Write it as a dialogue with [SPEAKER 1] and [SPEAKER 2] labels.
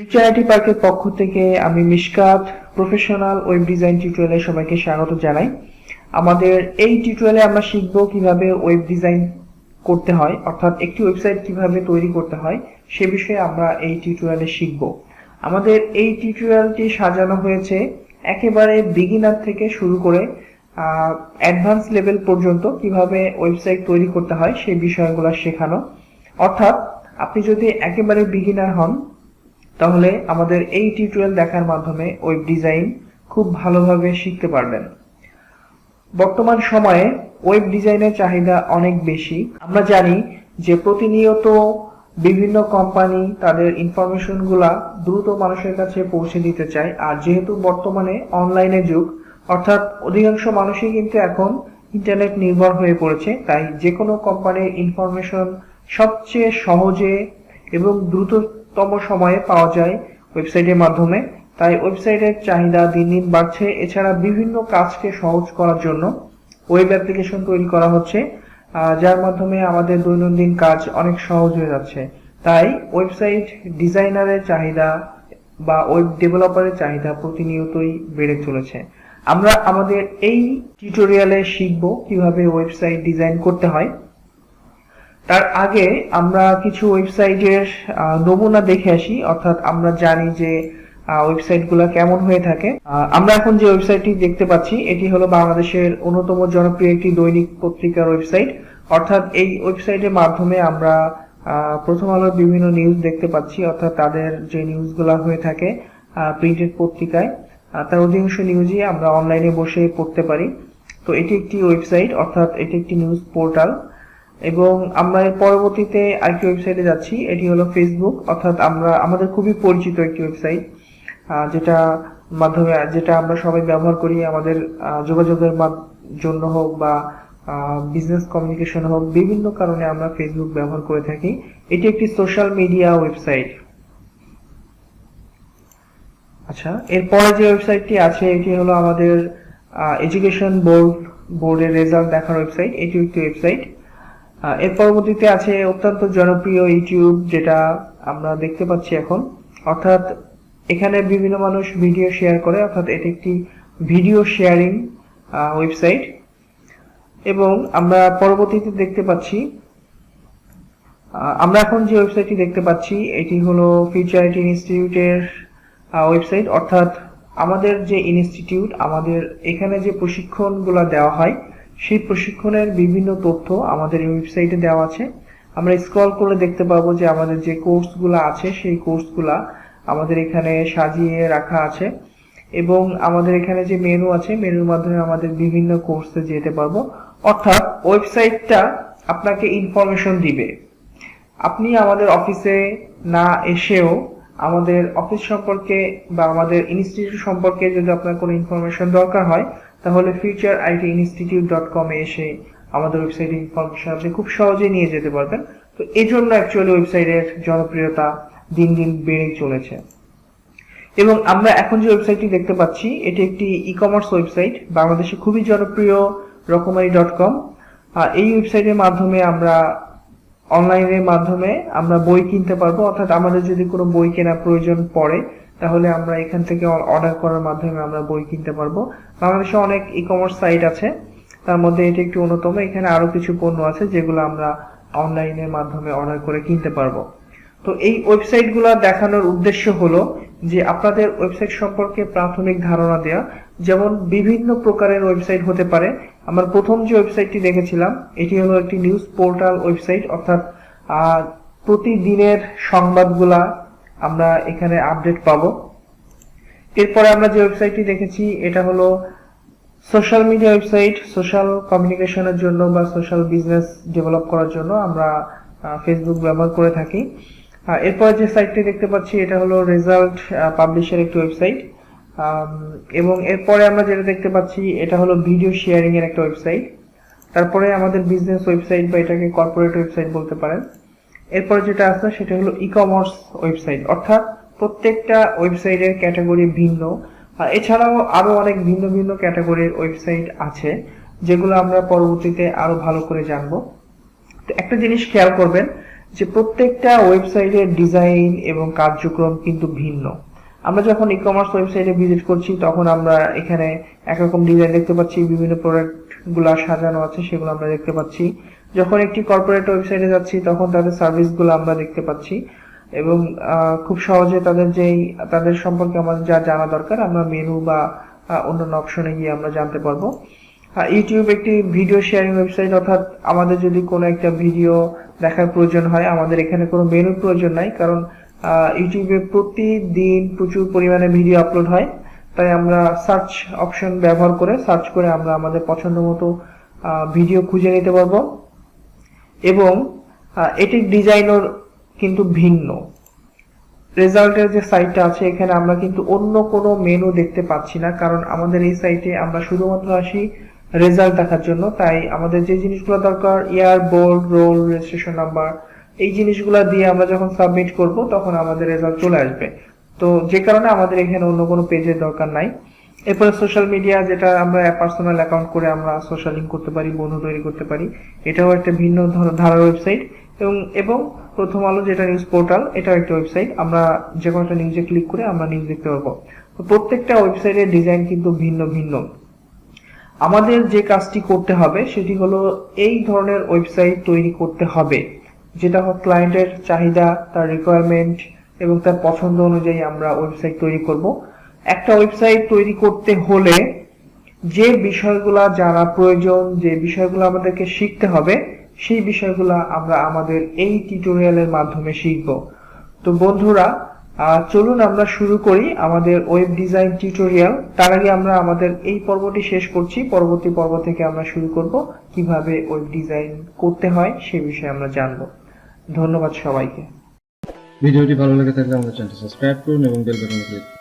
[SPEAKER 1] Future IT পার্কের পক্ষ থেকে আমি মিশকাত প্রফেশনাল ওয়েব ডিজাইন টিউটোরিয়ালে সবাইকে স্বাগত জানাই। আমাদের এই টিউটোরিয়ালে আমরা শিখব কিভাবে ওয়েব ডিজাইন করতে হয়, অর্থাৎ একটি ওয়েবসাইট কিভাবে তৈরি করতে হয় সে বিষয়ে আমরা এই টিউটোরিয়ালে শিখব। আমাদের এই টিউটোরিয়ালটি সাজানো হয়েছে একেবারে বিগিনার থেকে শুরু করে অ্যাডভান্স লেভেল পর্যন্ত কিভাবে ওয়েবসাইট তৈরি করতে হয় সেই বিষয়গুলো শেখানো। অর্থাৎ আপনি যদি একেবারে বিগিনার হন তাহলে আমাদের এই টিউটোরিয়াল দেখার মাধ্যমে ওয়েব ডিজাইন খুব ভালোভাবে শিখতে পারবেন। বর্তমান সময়ে ওয়েব ডিজাইনের চাহিদা অনেক বেশি। আমরা জানি যে প্রতিনিয়ত বিভিন্ন কোম্পানি তাদের ইনফরমেশনগুলা দ্রুত মানুষের কাছে পৌঁছে দিতে চায়, আর যেহেতু বর্তমানে অনলাইনের যুগ, অর্থাৎ অধিকাংশ মানুষই কিন্তু এখন ইন্টারনেট নির্ভর হয়ে পড়েছে, তাই যে কোনো কোম্পানির ইনফরমেশন সবচেয়ে সহজে এবং দ্রুততম সময়ে পাওয়া যায় ওয়েবসাইটের মাধ্যমে। তাই ওয়েবসাইটের চাহিদা দিন দিন বাড়ছে। এছাড়া বিভিন্ন কাজকে সহজ করার জন্য ওয়েব অ্যাপ্লিকেশন তৈরি করা হচ্ছে, যার মাধ্যমে আমাদের দৈনন্দিন কাজ অনেক সহজ হয়ে যাচ্ছে। তাই ওয়েবসাইট ডিজাইনারের চাহিদা বা ওয়েব ডেভেলপারের চাহিদা প্রতিনিয়তই বেড়ে চলেছে। আমরা আমাদের এই টিউটোরিয়ালে শিখব কিভাবে ওয়েবসাইট ডিজাইন করতে হয়। তার আগে আমরা কিছু ওয়েবসাইটের নমুনা দেখে আসি, অর্থাৎ আমরা জানি যে ওয়েবসাইটগুলো কেমন হয়ে থাকে। আমরা এখন যে ওয়েবসাইটটি দেখতে পাচ্ছি এটি হলো বাংলাদেশের অন্যতম জনপ্রিয় একটি দৈনিক পত্রিকার ওয়েবসাইট। অর্থাৎ এই ওয়েবসাইটের মাধ্যমে আমরা প্রথম আলোর বিভিন্ন নিউজ দেখতে পাচ্ছি, অর্থাৎ তাদের যে নিউজগুলো হয়ে থাকে প্রিন্টেড পত্রিকায়, তার অধিকাংশ নিউজই আমরা অনলাইনে বসে পড়তে পারি। তো এটি একটি ওয়েবসাইট, অর্থাৎ এটি একটি নিউজ পোর্টাল। এবং আমরা এর পরবর্তীতে আরেকটি ওয়েবসাইটে যাচ্ছি, এটি হলো ফেসবুক, অর্থাৎ আমাদের খুবই পরিচিত একটি ওয়েবসাইট, যেটা আমরা সবাই ব্যবহার করি আমাদের যোগাযোগের জন্য হোক বা বিজনেস কমিউনিকেশন হোক, বিভিন্ন কারণে আমরা ফেসবুক ব্যবহার করে থাকি। এটি একটি সোশ্যাল মিডিয়া ওয়েবসাইট। আচ্ছা, এরপরে যে ওয়েবসাইটটি আছে এটি হলো আমাদের এডুকেশন বোর্ডের রেজাল্ট দেখার ওয়েবসাইট। এটি একটি ওয়েবসাইট। এর পরবর্তীতে আছে অত্যন্ত জনপ্রিয় ইউটিউব, যেটা আমরা দেখতে পাচ্ছি এখন। অর্থাৎ এখানে বিভিন্ন মানুষ ভিডিও শেয়ার করে, অর্থাৎ এটি একটি ভিডিও শেয়ারিং ওয়েবসাইট। এবং আমরা পরবর্তীতে দেখতে পাচ্ছি, আমরা এখন যে ওয়েবসাইটটি দেখতে পাচ্ছি এটি হলো ফিউচার আইটি ইনস্টিটিউটের ওয়েবসাইট। অর্থাৎ আমাদের যে ইনস্টিটিউট, আমাদের এখানে যে প্রশিক্ষণগুলো দেওয়া হয় সেই প্রশিক্ষণের বিভিন্ন তথ্য আমাদের এই ওয়েবসাইটে দেওয়া আছে। আমরা স্ক্রল করে দেখতে পাবো যে আমাদের যে কোর্সগুলো আছে সেই কোর্সগুলা আমাদের এখানে সাজিয়ে রাখা আছে, এবং আমাদের এখানে যে মেনু আছে মেনুর মাধ্যমে আমাদের বিভিন্ন কোর্সে যেতে পারবো। অর্থাৎ ওয়েবসাইটটা আপনাকে ইনফরমেশন দিবে। আপনি আমাদের অফিসে না এসেও আমাদের অফিস সম্পর্কে বা আমাদের ইনস্টিটিউট সম্পর্কে যদি আপনার কোনো ইনফরমেশন দরকার হয় তাহলে futureitinstitute.com এ এসে আমাদের ওয়েবসাইটের ইনফরমেশন আপনি খুব সহজেই নিয়ে যেতে পারবেন। তো এই জন্য অ্যাকচুয়ালি ওয়েবসাইটের জনপ্রিয়তা দিন দিন বেড়েই চলেছে। এবং আমরা এখন যে ওয়েবসাইটটি দেখতে পাচ্ছি এটি একটি ই কমার্স ওয়েবসাইট, বাংলাদেশে খুবই জনপ্রিয় রকমারি.com। এই ওয়েবসাইটের মাধ্যমে আমরা অনলাইনের মাধ্যমে আমরা বই কিনতে পারবো, অর্থাৎ আমাদের যদি কোনো বই কেনা প্রয়োজন পড়ে তাহলে আমরা এখান থেকে অর্ডার করার মাধ্যমে আমরা বই কিনতে পারবো। বাংলাদেশে অনেক ই কমার্স সাইট আছে, তার মধ্যে এটি একটি অন্যতম। এখানে আরো কিছু পণ্য আছে যেগুলো আমরা অনলাইনের মাধ্যমে অর্ডার করে কিনতে পারবো। তো এই ওয়েবসাইটগুলো দেখানোর উদ্দেশ্য হলো যে আপনাদের ওয়েবসাইট সম্পর্কে প্রাথমিক ধারণা দেওয়া। যেমন বিভিন্ন প্রকারের ওয়েবসাইট হতে পারে। আমরা প্রথম যে ওয়েবসাইটটি দেখেছিলাম এটি হলো একটি নিউজ পোর্টাল ওয়েবসাইট, অর্থাৎ প্রতিদিনের সংবাদগুলা আমরা এখানে আপডেট পাবো। এরপরে আমরা যে ওয়েবসাইটটি দেখেছি এটা হলো সোশ্যাল মিডিয়া ওয়েবসাইট, সোশ্যাল কমিউনিকেশনের জন্য বা সোশ্যাল বিজনেস ডেভেলপ করার জন্য আমরা ফেসবুক ব্যবহার করে থাকি। এরপরে যে সাইটটি দেখতে পাচ্ছি এটা হলো রেজাল্ট পাবলিশের একটি ওয়েবসাইট। এবং এরপরে আমরা যেটা দেখতে পাচ্ছি এটা হলো ভিডিও শেয়ারিং এর একটা ওয়েবসাইট। তারপরে আমাদের বিজনেস ওয়েবসাইট বা এটাকে কর্পোরেট ওয়েবসাইট বলতে পারেন। এরপরে যেটা আছে সেটা হলো ই কমার্স ওয়েবসাইট, অর্থাৎ প্রত্যেকটা ওয়েবসাইটের ক্যাটাগরি ভিন্ন। এছাড়াও আরো অনেক ভিন্ন ভিন্ন ক্যাটাগরির ওয়েবসাইট আছে যেগুলো আমরা পরবর্তীতে আরো ভালো করে জানবো। তো একটা জিনিস খেয়াল করবেন যে প্রত্যেকটা ওয়েবসাইটের ডিজাইন এবং কার্যক্রম কিন্তু ভিন্ন। আমরা যখন ই কমার্স ওয়েবসাইটে ভিজিট করছি তখন আমরা এখানে একরকম ডিজাইন দেখতে পাচ্ছি, বিভিন্ন প্রোডাক্ট গুলা সাজানো আছে সেগুলো আমরা দেখতে পাচ্ছি। যখন একটি কর্পোরেট ওয়েবসাইটে যাচ্ছি তখন তাদের সার্ভিস গুলো আমরা দেখতে পাচ্ছি এবং খুব সহজে তাদের সম্পর্কে আমাদের যা জানা দরকার আমরা মেনু বা অন্যান্য অপশনে গিয়ে আমরা জানতে পারবো। ইউটিউব একটি ভিডিও শেয়ারিং ওয়েবসাইট, অর্থাৎ আমাদের যদি কোনো একটা ভিডিও দেখার প্রয়োজন হয় আমাদের এখানে কোনো মেনুর প্রয়োজন নাই, কারণ ইউটিউবে প্রতিদিন প্রচুর পরিমাণে ভিডিও আপলোড হয়। তাই আমরা সার্চ অপশন ব্যবহার করে সার্চ করে আমরা আমাদের পছন্দ মতো ভিডিও খুঁজে নিতে পারবো এবং এটির ডিজাইনও কিন্তু ভিন্ন। রেজাল্টের যে সাইটটা আছে এখানে আমরা কিন্তু অন্য কোনো মেনু দেখতে পাচ্ছি না, কারণ আমাদের এই সাইটে আমরা শুধুমাত্র আসি রেজাল্ট দেখার জন্য। তাই আমাদের যে জিনিসগুলো দরকার, ইয়ার, বোর্ড, রোল, রেজিস্ট্রেশন নাম্বার, এই জিনিসগুলো দিয়ে আমরা যখন সাবমিট করব তখন আমাদের রেজাল্ট চলে আসবে। তো যে কারণে আমাদের এখানে অন্য কোনো পেজের দরকার নাই। এরপরে সোশ্যাল মিডিয়া, যেটা আমরা পার্সোনাল অ্যাকাউন্ট করে আমরা সোশ্যাল লিংক করতে পারি, বন্ধু তৈরি করতে পারি, এটাও একটা ভিন্ন ধারার ওয়েবসাইট। এবং প্রথম আলো যেটা নিউজ পোর্টাল, এটাও একটা ওয়েবসাইট। আমরা যে কোনো একটা নিউজে ক্লিক করে আমরা নিউজ দেখতে পারবো। তো প্রত্যেকটা ওয়েবসাইটের ডিজাইন কিন্তু ভিন্ন ভিন্ন। আমাদের যে কাজটি করতে হবে সেটি হলো এই ধরনের ওয়েবসাইট তৈরি করতে হবে, যেটা হলো ক্লায়েন্টের চাহিদা, তার রিকোয়ারমেন্ট এবং তার পছন্দ অনুযায়ী আমরা ওয়েবসাইট তৈরি করব। একটা ওয়েবসাইট তৈরি করতে হলে যে বিষয়গুলো জানা প্রয়োজন, যে বিষয়গুলো আমাদেরকে শিখতে হবে, সেই বিষয়গুলো আমরা আমাদের এই টিউটোরিয়ালের মাধ্যমে শিখব। তো বন্ধুরা, চলুন আমরা শুরু করি আমাদের ওয়েব ডিজাইন টিউটোরিয়াল। তার আগে আমরা আমাদের এই পর্বটি শেষ করছি, পরবর্তী পর্ব থেকে আমরা শুরু করব কিভাবে ওয়েব ডিজাইন করতে হয় সে বিষয়ে আমরা জানব। ধন্যবাদ সবাইকে।
[SPEAKER 2] ভিডিওটি ভালো লেগে থাকলে আমাদের চ্যানেলটি সাবস্ক্রাইব করুন এবং বেল বাটনে ক্লিক করুন।